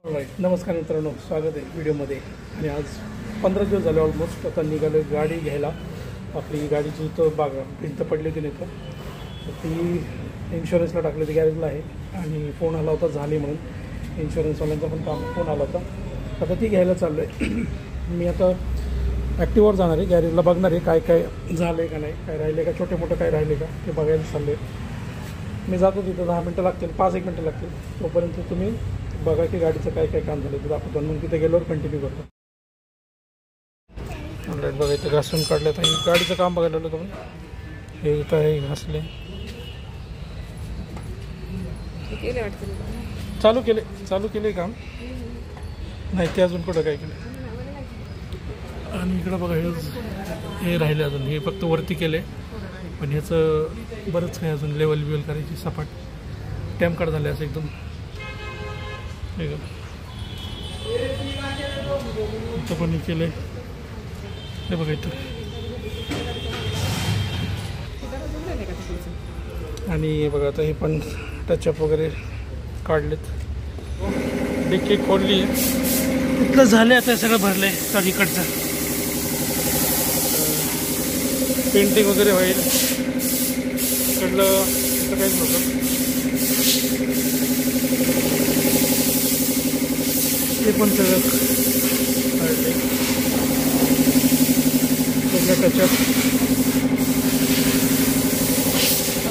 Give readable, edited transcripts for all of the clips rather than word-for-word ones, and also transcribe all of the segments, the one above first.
नमस्कार मित्रांनो, स्वागत आहे व्हिडिओमध्ये. आणि आज 15 दिवस झाले ऑलमोस्ट. आता निघालो गाडी घ्यायला. आपली गाडीची तो बागा भिंत पडली होती नाही तर ती इन्शुरन्सला टाकली होती, गॅरेजला आहे. आणि फोन आला होता झाली म्हणून, इन्शुरन्सवाल्यांचा पण फोन आला होता. आता ती घ्यायला चाललो आहे. मी आता ॲक्टिव्हवर जाणार आहे, गॅरेजला बघणार आहे काय काय झालं आहे का नाही, काय राहिले का, छोटे मोठं काय राहिले का ते बघायला चाललं आहे. मी जातो तिथं. 10 मिनटं लागतील, 5-1 मिनटं लागतील. तोपर्यंत तुम्ही बघा की गाडीचं काय काय काम झालं तर आपण मग तिथे गेल्यावर कंटिन्यू करतो. ऑनलाईन बघा इथं घासून काढलं तर गाडीचं काम बघायला आलं तुम्ही. हे इथं हे घासले, चालू केले काम नाही ते अजून कुठं काय केलं. आणि इकडं बघा हे राहिले अजून, हे फक्त वरती केले पण ह्याचं बरंच काही अजून लेवल बिवल करायची, सपाट टॅम काढ झाले असं एकदम. इथं पण केलं आहे, हे बघा इथं. आणि बघा आता हे पण टचअप वगैरे काढलेत. डिक्की खोलली, इथलं झालं आता सगळं भरलं आहे सगळीकडचं. पेंटिंग वगैरे होईल इकडलं, इथं काहीच नव्हतं. ते पण सगळं काढले, सगळं टचअप.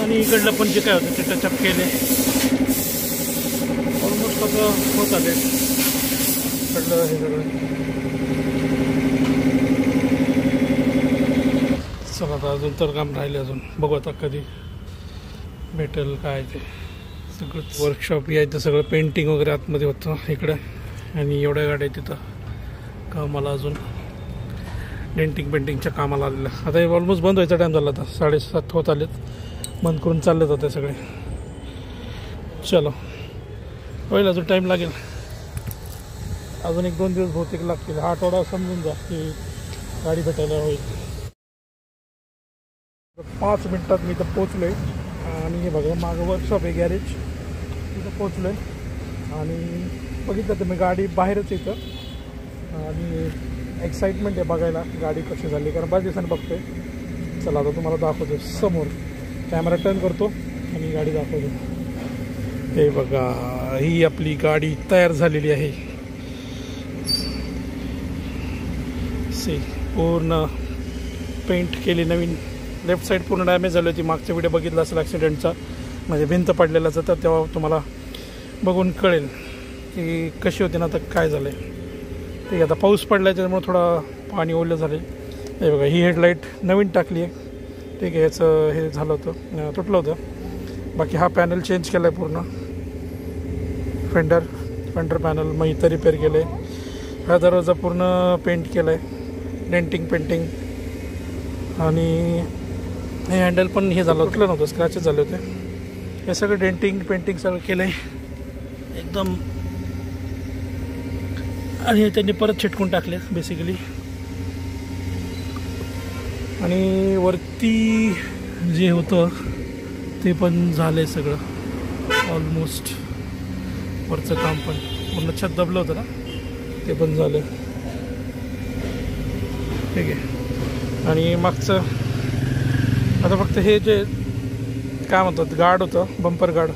आणि इकडलं पण जे काय होतं ते टचअप केले. ऑलमोस्ट आता होत आले इकडलं हे सगळं. चला आता अजून तर काम राहिले, अजून बघू आता कधी भेटेल काय ते. सगळंच वर्कशॉप या इथं सगळं पेंटिंग वगैरे आतमध्ये होतं इकडं. आणि एवढ्या गाड्या तिथं कामाला, अजून डेंटिंग पेंटिंगच्या कामाला आलेलं. आता हे ऑलमोस्ट बंद व्हायचा टाईम झाला, आता 7:30 होत आलेत. बंद करून चाललेत होते सगळे. चलो होईल, अजून टाईम लागेल, अजून 1-2 दिवस बहुतेक लागतील. हा आठवडा समजून जा की गाडी भेटायला होईल. 5 मिनटात मी इथं पोचलो आहे. आणि हे बघा मागं वर्कशॉप आहे, गॅरेज, तिथं पोचलो आहे. आणि बघितलं तर मी गाडी बाहेरच येतं. आणि एक्साइटमेंट आहे बघायला गाडी कशी झाली, कारण बऱ्याच दिवसांनी बघतो आहे. चला आता तुम्हाला दाखवतो, समोर कॅमेरा टर्न करतो आणि गाडी दाखवतो. हे बघा, ही आपली गाडी तयार झालेली आहे. पूर्ण पेंट केली नवीन. लेफ्ट साईड पूर्ण डॅमेज झाली होती, मागचा व्हिडिओ बघितला असेल ॲक्सिडेंटचा, म्हणजे भिंत पडलेलाच तर तेव्हा तुम्हाला बघून कळेल की कशी होती ना आता काय झालं आहे. ठीक आहे, आता पाऊस पडला आहे त्याच्यामुळे थोडा पाणी ओलं झालं आहे. हे बघा, ही हेडलाईट नवीन टाकली आहे. ठीक आहे, याचं हे झालं होतं, तुटलं होतं. बाकी हा पॅनल चेंज केला आहे पूर्ण, फेंडर पॅनल मग इथं रिपेअर केलं आहे. हा दरवाजा पूर्ण पेंट केला आहे, डेंटिंग पेंटिंग. आणि हे हँडल पण हे झालं, तुटलं नव्हतं, स्क्रॅचेस झाले होते. हे सगळं डेंटिंग पेंटिंग सगळं केलं आहे एकदम. आणि त्यांनी परत चिटकून टाकले बेसिकली. आणि वरती जे होतं ते पण झालं आहे सगळं ऑलमोस्ट. वरचं काम पण पूर्ण छत दबलं होतं ना, ते पण झालं. ठीक आहे. आणि मागचं आता फक्त हे जे काय म्हणतात गार्ड होतं, बंपर गार्ड,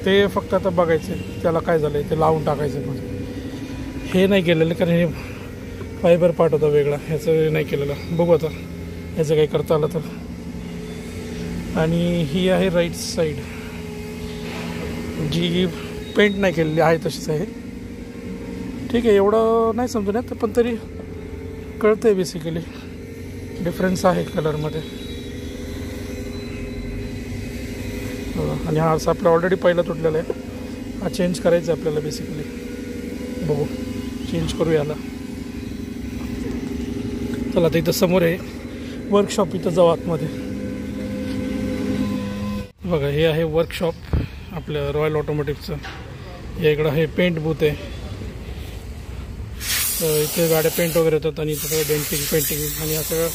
ते फक्त आता बघायचं त्याला काय झालं आहे, ते लावून टाकायचं. पण हे नाही केलेलं कारण हे फायबर पार्ट होता वेगळा, ह्याचं नाही केलेलं. बघू आता ह्याचं काही करता आलं तर. आणि ही आहे राईट साईड, जी पेंट नाही केलेली आहे तशीच आहे. ठीक आहे, एवढं नाही समजून येत पण तरी कळतं आहे बेसिकली, डिफरन्स आहे कलरमध्ये. आणि हा असं आपला ऑलरेडी पहिला तुटलेला आहे, हा चेंज करायचा आहे आपल्याला बेसिकली. बघू चेंज करू याला. चला आता इथं समोर आहे वर्कशॉप, इथं जाऊ आतमध्ये. बघा हे आहे वर्कशॉप आपल्या रॉयल ऑटोमोटिव्हचं. या इकडं हे पेंट बूथ आहे, तर इथे गाड्या पेंट वगैरे होतात. आणि इथं सगळं डेंटिंग पेंटिंग आणि या सगळं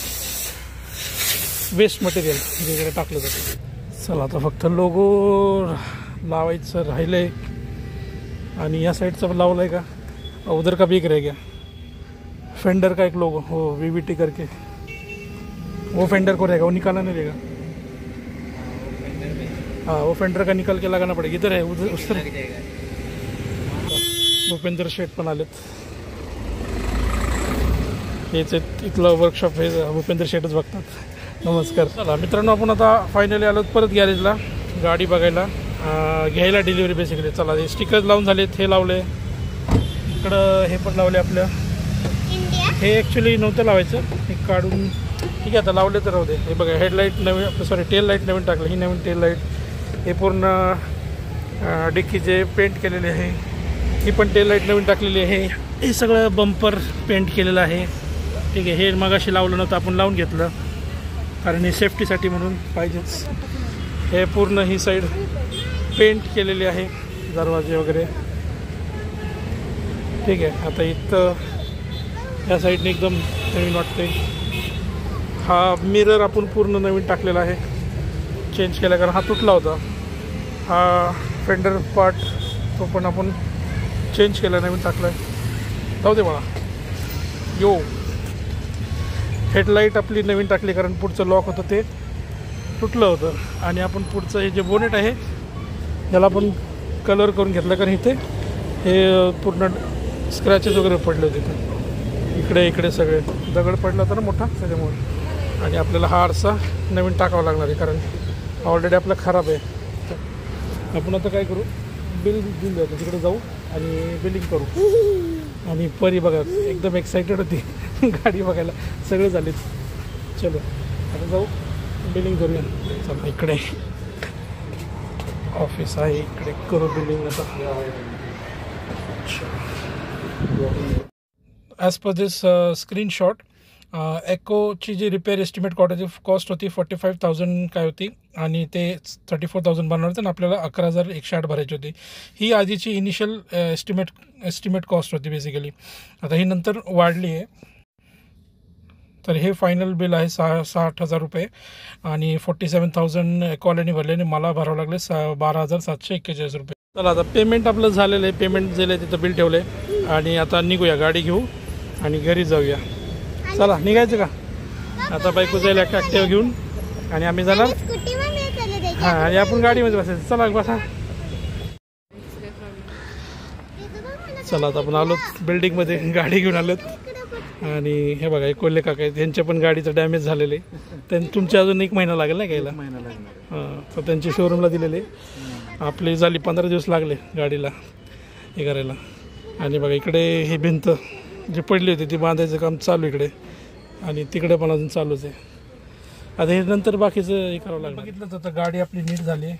वेस्ट मटेरियल इकडे टाकलं जातं. चला आता फक्त लोगो लावायचं राहिलं आहे. आणि या साइडचा लावला है का, उधर का भी एक रह गया, फेंडर का एक लोगो वो VVT करके, वो फेंडर को रहेगा, वो निकालना नहीं रहेगा। हाँ वो फेंडर का निकाल के लगाना पड़ेगा। इधर है उधर उस तरह भूपेंद्र शेठ पण आलेत। हेच इथलं वर्कशॉप हे भूपेंद्र शेठच बघतात। नमस्कार। चला मित्रांनो, आपण आता फायनली आलो परत गॅरेजला गाडी बघायला, घ्यायला डिलिव्हरी बेसिकली। चला हे स्टिकर्स लावून झालेत, हे लावले, इकडं हे पण लावले आपलं, हे ॲक्च्युली नव्हतं लावायचं, हे काढून ठीक आहे आता लावले तर राहू दे। हे बघा हेडलाईट नवीन, सॉरी टेल लाईट नवीन टाकलं, ही नवीन टेल लाईट, हे पूर्ण डिक्कीचे पेंट केलेले आहे, ही पण टेल लाईट नवीन टाकलेली आहे, हे सगळं बंपर पेंट केलेलं आहे। ठीक आहे, हे मगाशी लावलं नव्हतं, आपण लावून घेतलं कारण हे सेफ्टीसाठी म्हणून पाहिजेच। हे पूर्ण ही साईड पेंट केलेली आहे, दरवाजे वगैरे। ठीक आहे, आता इथं या साईडने एकदम नवीन वाटते। हा मिरर आपण पूर्ण नवीन टाकलेला आहे, चेंज केला कारण हा तुटला होता। हा फेंडर पार्ट तो पण आपण चेंज केला, नवीन टाकला आहे। जाऊ दे मला यो, हेडलाईट आपली नवीन टाकली कारण पुढचं लॉक होतं ते तुटलं होतं, आणि आपण पुढचं हे जे बोनेट आहे याला आपण कलर करून घेतला कारण इथे हे पूर्ण स्क्रॅचेस वगैरे पडले होते, इकडे इकडे सगळे दगड पडला होता ना मोठा त्याच्यामुळे, आणि आपल्याला हा आरसा नवीन टाकावा लागणार आहे कारण ऑलरेडी आपला खराब आहे। आपण आता काय करू, बिल देऊ, तिकडे जाऊ आणि बिलिंग करू। आणि परी बघा एकदम एक्साइटेड होती गाडी बघायला, सगळे झालेत। चलो आता जाऊ बिलिंग करूया। चला इकडे ऑफिस आहे, इकडे करू बिलिंग आता। ॲज पर दिस स्क्रीनशॉट, एकोची जी रिपेअर एस्टिमेट कॉस्ट होती 45,000 काय होती, आणि ते 34,000 बनणार होतं, आणि आपल्याला 11,108 भरायची होती। ही आधीची इनिशियल एस्टिमेट कॉस्ट होती बेसिकली। आता ही नंतर वाढली आहे, तर हे फायनल बिल आहे 60,000 रुपये, आणि 47,000 एकॉलनी भरले, आणि मला भरावं लागले 12,741 रुपये। चला आता पेमेंट आपलं झालेलं आहे, पेमेंट दिलं आहे, तिथं बिल ठेवलं आहे, आणि आता निघूया, गाडी घेऊ आणि घरी जाऊया। चला निघायचं का, आता बायको जाईल ॲक्टिव्ह घेऊन आणि आम्ही जाणार, हां, आणि आपण गाडीमध्ये बसायचं। चला बसा। चला आता आपण आलो बिल्डिंगमध्ये, गाडी घेऊन आलोत, आणि हे बघा कोल्हे काका आहेत, त्यांच्या पण गाडीचं डॅमेज झालेलं आहे, तुमच्या अजून 1 महिना लागेल ना घ्यायला, हां, तर त्यांची शोरूमला दिलेले, आपली झाली 15 दिवस लागले गाडीला हे करायला। आणि बघा इकडे ही भिंत जी पडली होती ती बांधायचं काम चालू इकडे, आणि तिकडे पण अजून चालूच आहे। आता हे नंतर बाकीचं हे करावं लागलं। बघितलं तर गाडी आपली नीट झाली,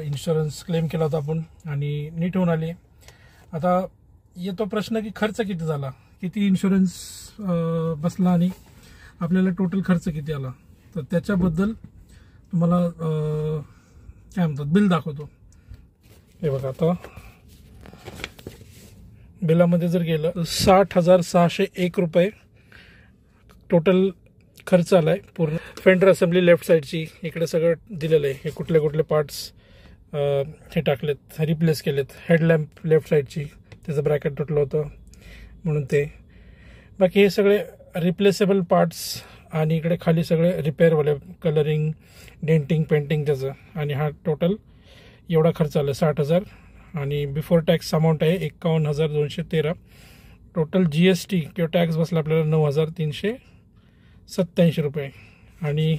इन्शुरन्स क्लेम केला होता आपण, आणि नीट होऊन आली। आता येतो प्रश्न की खर्च किती झाला, किती इन्शुरन्स बसला, आणि आपल्याला टोटल खर्च किती आला, तर त्याच्याबद्दल तुम्हाला काय म्हणतात बिल दाखवतो। हे बघा आता बिलामध्ये जर गेलं तर 60,601 रुपये टोटल खर्च आला आहे पूर्ण। फेंडर असेंब्ली लेफ्ट साईडची इकडे सगळं दिलेलं आहे, हे कुठले कुठले पार्ट्स हे टाकलेत, रिप्लेस केलेत। हेडलॅम्प लेफ्ट साईडची त्याचं ब्रॅकेट तुटलं होतं म्हणून ते, बाकी हे सगळे रिप्लेसेबल पार्ट्स, आणि इकडे खाली सगळे रिपेअरवाले, कलरिंग, डेंटिंग, पेंटिंग त्याचं, आणि हा टोटल एवढा खर्च आला 60,000, आणि बिफोर टॅक्स अमाऊंट आहे 51,213। टोटल GST किंवा टॅक्स बसला आपल्याला 9,387 रुपये, आणि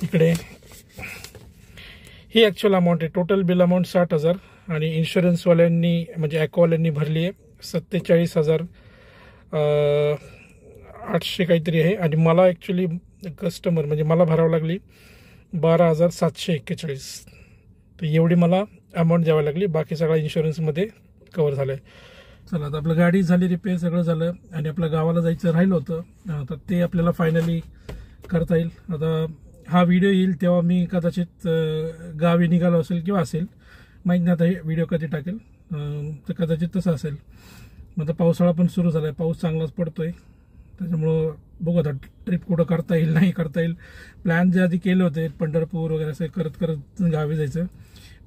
इकडे ही ॲक्च्युअल अमाऊंट आहे। टोटल बिल अमाऊंट 60,000, आणि इन्शुरन्सवाल्यांनी म्हणजे ॲक्वावाल्यांनी भरली आहे 47,800 काहीतरी आहे, आणि मला ॲक्च्युली कस्टमर म्हणजे मला भरावं लागली 12,741, तर एवढी मला अमाऊंट द्यावी लागली, बाकी सगळा इन्शुरन्समध्ये कवर झालं आहे। चला आता आपलं गाडी झाली रिपेअर, सगळं झालं, आणि आपल्या गावाला जायचं राहिलं होतं, तर ते आपल्याला फायनली करता येईल। आता हा व्हिडिओ येईल तेव्हा मी कदाचित गावी निघालो असेल किंवा असेल, माहीत नाही आता हे व्हिडिओ कधी टाकेल, तर कदाचित तसं असेल। मग आता पावसाळा पण सुरू झाला आहे, पाऊस चांगलाच पडतो आहे, त्याच्यामुळं बघू आता ट्रिप कुठं करता येईल नाही करता येईल। प्लॅन जे आधी केले होते पंढरपूर वगैरे असं करत करत गावी जायचं,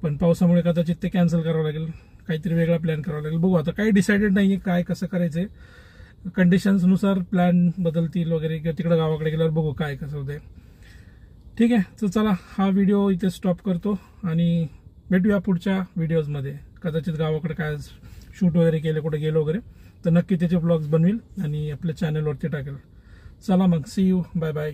पण पावसामुळे कदाचित ते कॅन्सल करावं लागेल, काहीतरी वेगळा प्लॅन करावा लागेल. बघू आता काही डिसाइडेड नाही आहे काय कसं करायचं आहे. कंडिशन्सनुसार प्लॅन बदलतील वगैरे किंवा तिकडं गावाकडे गेल्यावर बघू काय कसं होतंय. ठीक आहे, तर चला हा व्हिडिओ इथे स्टॉप करतो आणि भेटूया पुढच्या व्हिडिओजमध्ये. कदाचित गावाकडे काय शूट वगैरे केलं, कुठे गेलो वगैरे तर नक्की त्याचे ब्लॉग्स बनवील आणि आपल्या चॅनलवरती टाकेल. चला मग, सी यू, बाय बाय.